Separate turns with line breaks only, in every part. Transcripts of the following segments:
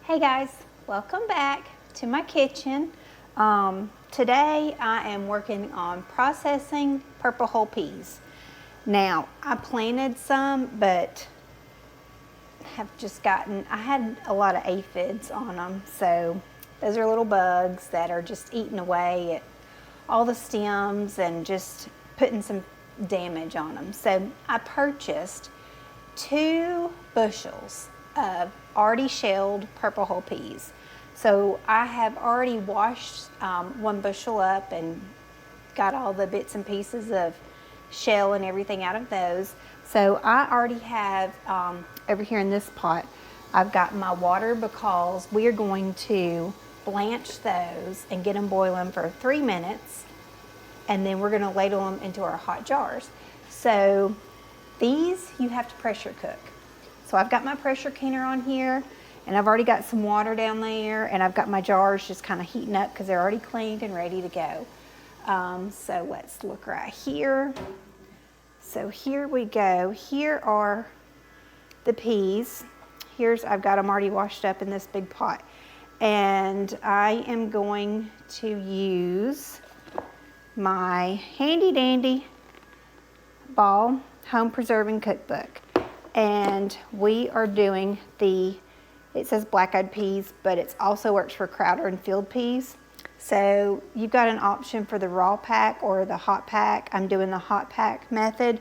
Hey guys, welcome back to my kitchen. Today I am working on processing purple whole peas. Now I planted some, but I had a lot of aphids on them. So those are little bugs that are just eating away at all the stems and just putting some damage on them. So I purchased 2 bushels of already shelled purple whole peas. So I have already washed 1 bushel up and got all the bits and pieces of shell and everything out of those. So I already have over here in this pot, I've got my water because we are going to blanch those and get them boiling for 3 minutes, and then we're going to ladle them into our hot jars. So these you have to pressure cook. So I've got my pressure canner on here, and I've already got some water down there, and I've got my jars just kind of heating up because they're already cleaned and ready to go. So let's look right here. So here we go. Here are the peas. I've got them already washed up in this big pot. And I am going to use my handy dandy Ball home preserving cookbook. And we are doing it says black-eyed peas, but it also works for Crowder and field peas. So you've got an option for the raw pack or the hot pack. I'm doing the hot pack method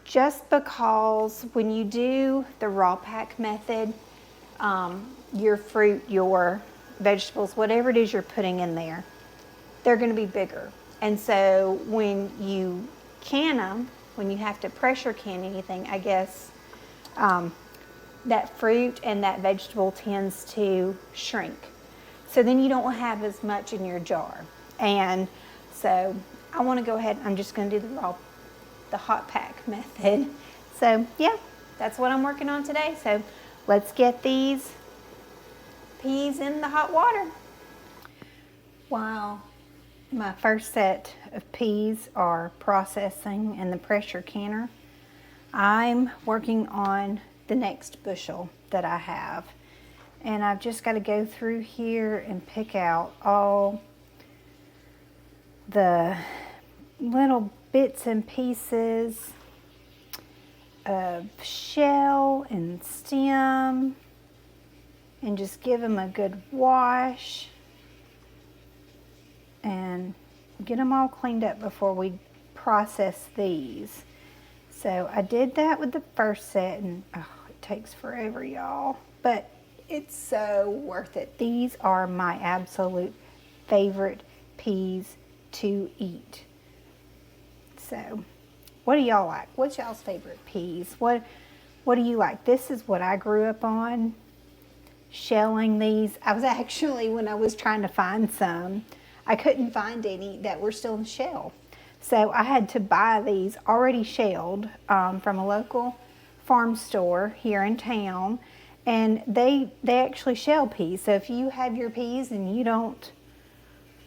just because when you do the raw pack method, your fruit, your vegetables, whatever it is you're putting in there, they're going to be bigger. And so when you can them, when you have to pressure can anything, I guess that fruit and that vegetable tends to shrink. So then you don't have as much in your jar. And so I want to go ahead, I'm just going to do the hot pack method. So yeah, that's what I'm working on today. So let's get these peas in the hot water. While my first set of peas are processing in the pressure canner, I'm working on the next bushel that I have. And I've just got to go through here and pick out all the little bits and pieces of shell and stem and just give them a good wash and get them all cleaned up before we process these. So I did that with the first set, and it takes forever, y'all, but it's so worth it. These are my absolute favorite peas to eat. So what do y'all like? What's y'all's favorite peas? What do you like? This is what I grew up on, shelling these. I was actually, when I was trying to find some, I couldn't find any that were still in shell. So I had to buy these already shelled from a local farm store here in town. And they actually shell peas. So if you have your peas and you don't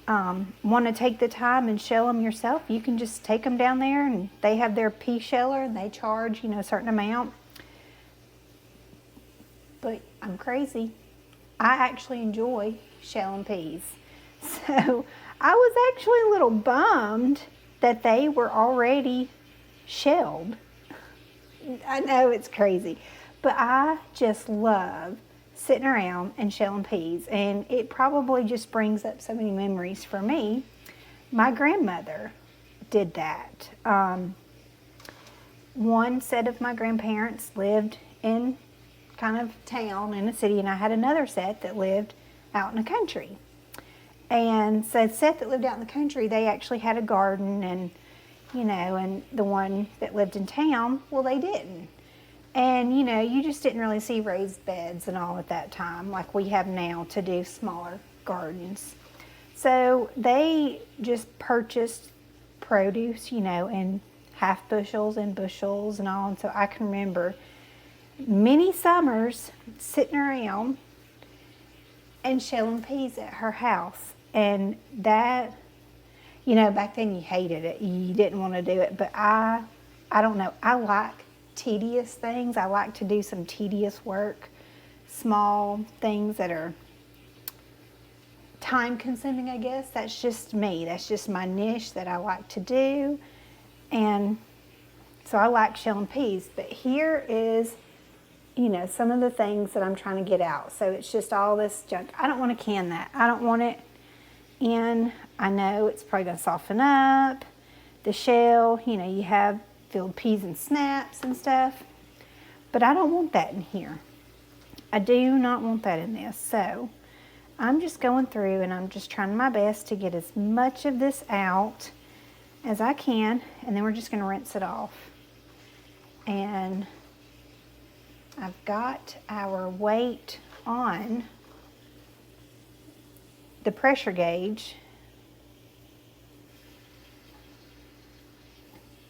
want to take the time and shell them yourself, you can just take them down there and they have their pea sheller and they charge, a certain amount. But I'm crazy. I actually enjoy shelling peas. So I was actually a little bummed that they were already shelled. I know it's crazy, but I just love sitting around and shelling peas, and it probably just brings up so many memories for me. My grandmother did that. One set of my grandparents lived in kind of town in a city, and I had another set that lived out in the country. And so the set that lived out in the country, they actually had a garden, and and the one that lived in town, well, they didn't. And you just didn't really see raised beds and all at that time like we have now to do smaller gardens. So they just purchased produce, in half bushels and bushels and all. And so I can remember many summers sitting around and shelling peas at her house. And that, back then you hated it. You didn't want to do it. But I don't know. I like tedious things. I like to do some tedious work. small things that are time consuming, I guess. That's just me. That's just my niche that I like to do. And so I like shelling peas. But here is, you know, some of the things that I'm trying to get out. So it's just all this junk. I don't want to can that. I don't want it in. I know it's probably going to soften up the shell. You know, you have filled peas and snaps and stuff. But I don't want that in here. I do not want that in this. So I'm just going through and I'm just trying my best to get as much of this out as I can. And then we're just going to rinse it off. And I've got our weight on the pressure gauge.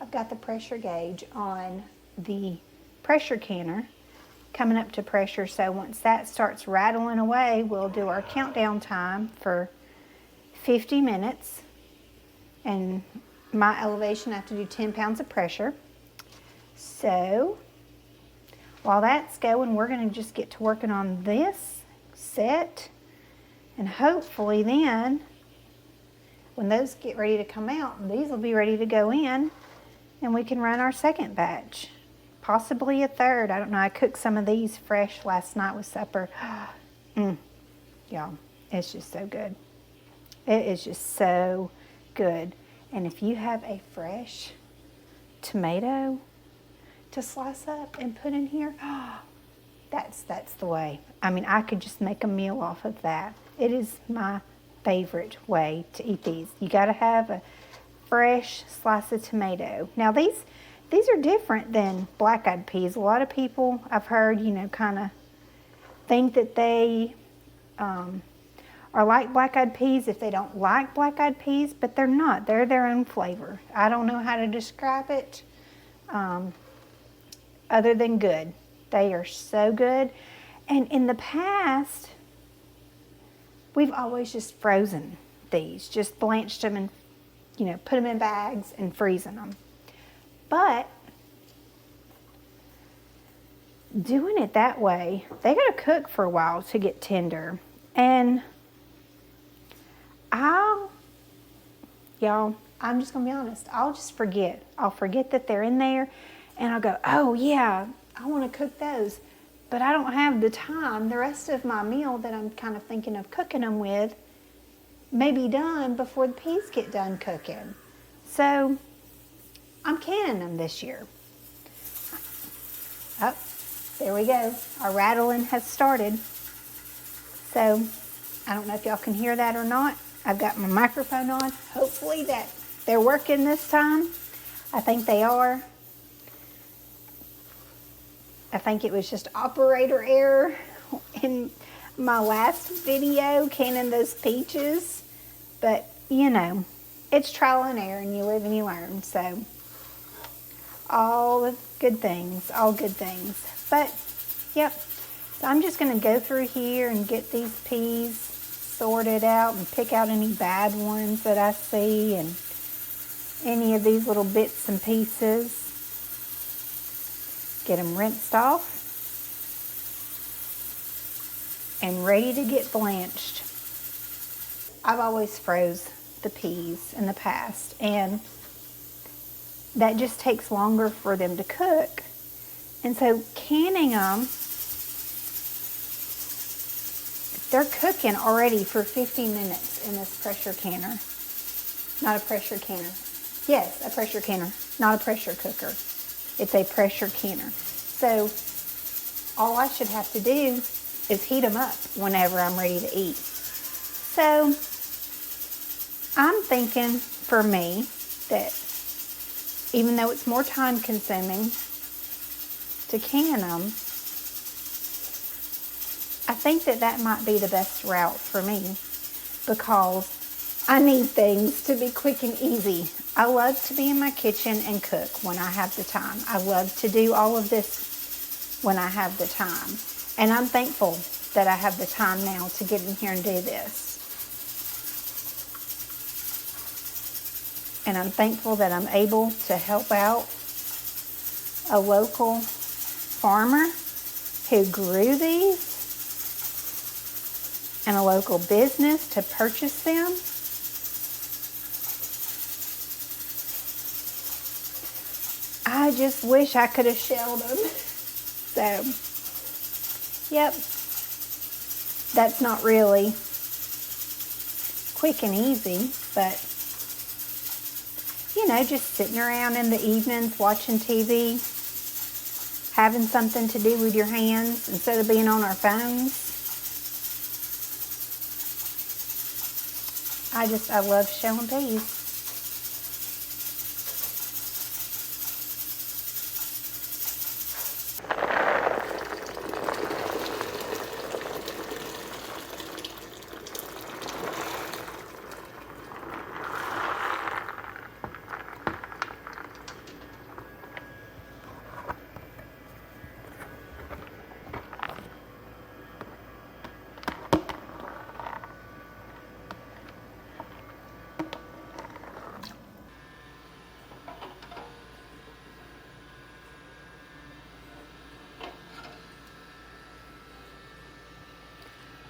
I've got the pressure gauge on the pressure canner coming up to pressure. So once that starts rattling away, we'll do our countdown time for 50 minutes. And my elevation, I have to do 10 pounds of pressure. So while that's going, we're going to just get to working on this set. And hopefully then, when those get ready to come out, these will be ready to go in and we can run our second batch. Possibly a third. I don't know. I cooked some of these fresh last night with supper. Y'all, it's just so good. It is just so good. And if you have a fresh tomato to slice up and put in here, that's the way. I mean, I could just make a meal off of that. It is my favorite way to eat these. You got to have a fresh slice of tomato. Now these are different than black-eyed peas. A lot of people I've heard, you know, kind of think that they are like black-eyed peas if they don't like black-eyed peas, but they're not. They're their own flavor. I don't know how to describe it other than good. They are so good. And in the past, we've always just frozen these, just blanched them and, you know, put them in bags and freezing them. But doing it that way, they got to cook for a while to get tender. And y'all, I'm just going to be honest. I'll just forget. I'll forget that they're in there. And I'll go, oh yeah, I want to cook those. But I don't have the time. The rest of my meal that I'm kind of thinking of cooking them with may be done before the peas get done cooking. So I'm canning them this year. Oh, there we go. Our rattling has started. So I don't know if y'all can hear that or not. I've got my microphone on. Hopefully that they're working this time. I think they are. I think it was just operator error in my last video canning those peaches. But, you know, it's trial and error and you live and you learn. So, all the good things, all good things. But, yep, so I'm just going to go through here and get these peas sorted out and pick out any bad ones that I see and any of these little bits and pieces. Get them rinsed off and ready to get blanched. I've always froze the peas in the past, and that just takes longer for them to cook. And so canning them, they're cooking already for 50 minutes in this pressure canner. Not a pressure canner. Yes, a pressure canner, not a pressure cooker. It's a pressure canner. So all I should have to do is heat them up whenever I'm ready to eat. So I'm thinking for me that even though it's more time consuming to can them, I think that might be the best route for me because I need things to be quick and easy. I love to be in my kitchen and cook when I have the time. I love to do all of this when I have the time. And I'm thankful that I have the time now to get in here and do this. And I'm thankful that I'm able to help out a local farmer who grew these and a local business to purchase them. I just wish I could have shelled them. So, yep, that's not really quick and easy, but you know, just sitting around in the evenings watching TV, having something to do with your hands instead of being on our phones. I love shelling peas.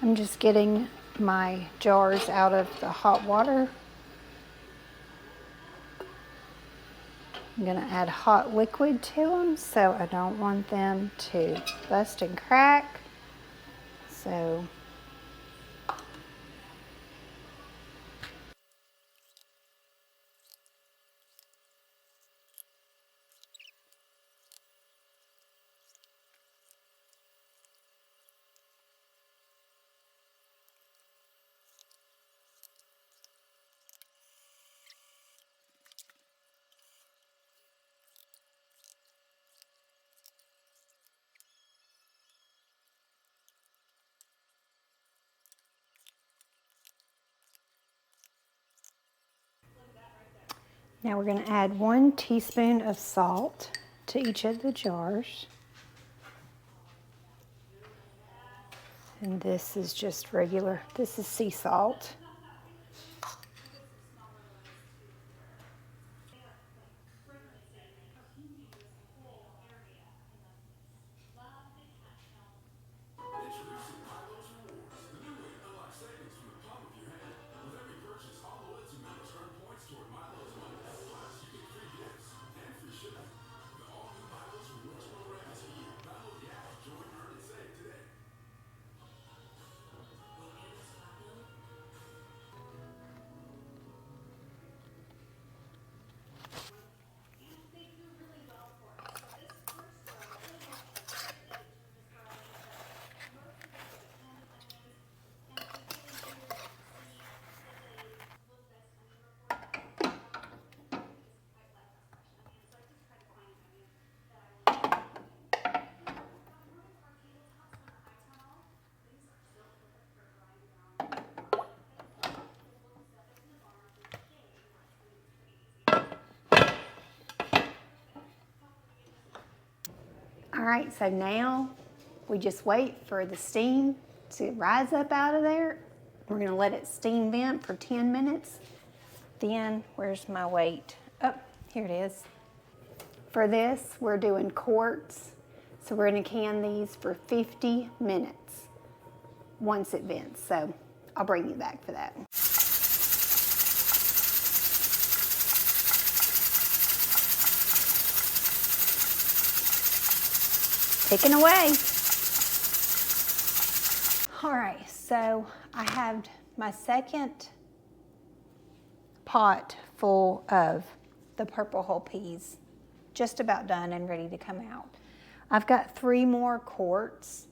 I'm just getting my jars out of the hot water. I'm going to add hot liquid to them, so I don't want them to bust and crack. So now we're going to add 1 teaspoon of salt to each of the jars. And this is just regular, this is sea salt. All right, so now we just wait for the steam to rise up out of there. We're gonna let it steam vent for 10 minutes. Then, where's my weight? Oh, here it is. For this, we're doing quarts. So we're gonna can these for 50 minutes once it vents. So I'll bring you back for that. Ticking away. All right, so I have my second pot full of the purple whole peas, just about done and ready to come out. I've got 3 more quarts,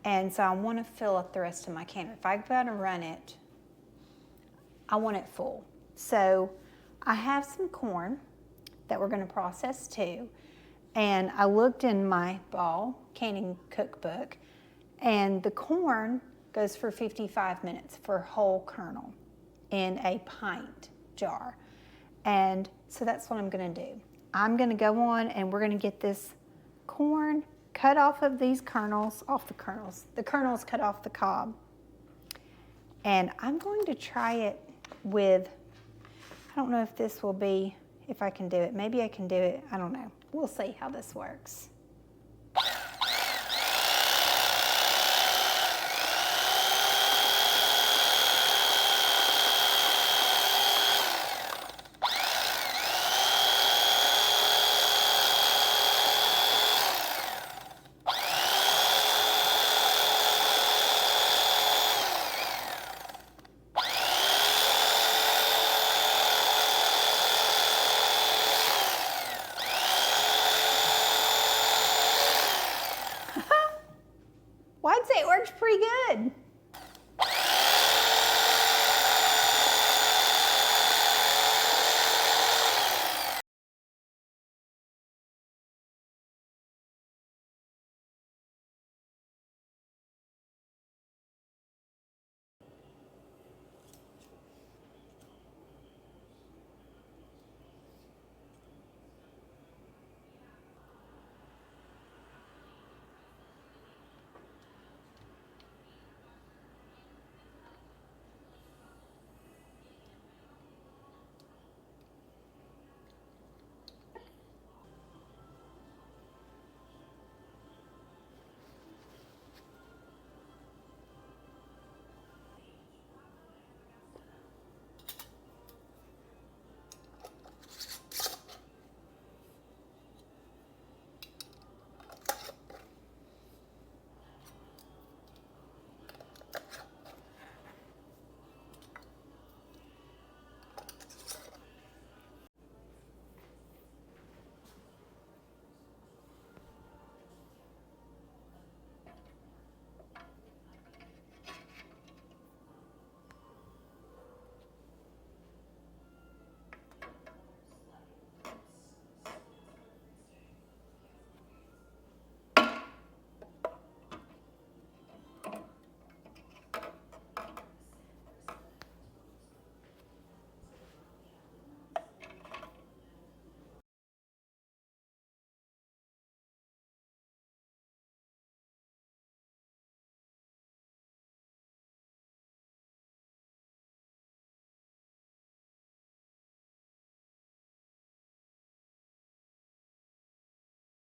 and so I want to fill up the rest of my can. If I go out and run it, I want it full. So I have some corn that we're going to process too. And I looked in my ball canning cookbook, and the corn goes for 55 minutes for whole kernel in a pint jar. And so that's what I'm gonna do. I'm gonna go on and we're gonna get this corn cut off of these kernels, the kernels cut off the cob. And I'm going to try it with, I don't know if this will be, if I can do it. Maybe I can do it, I don't know. We'll see how this works. pretty good.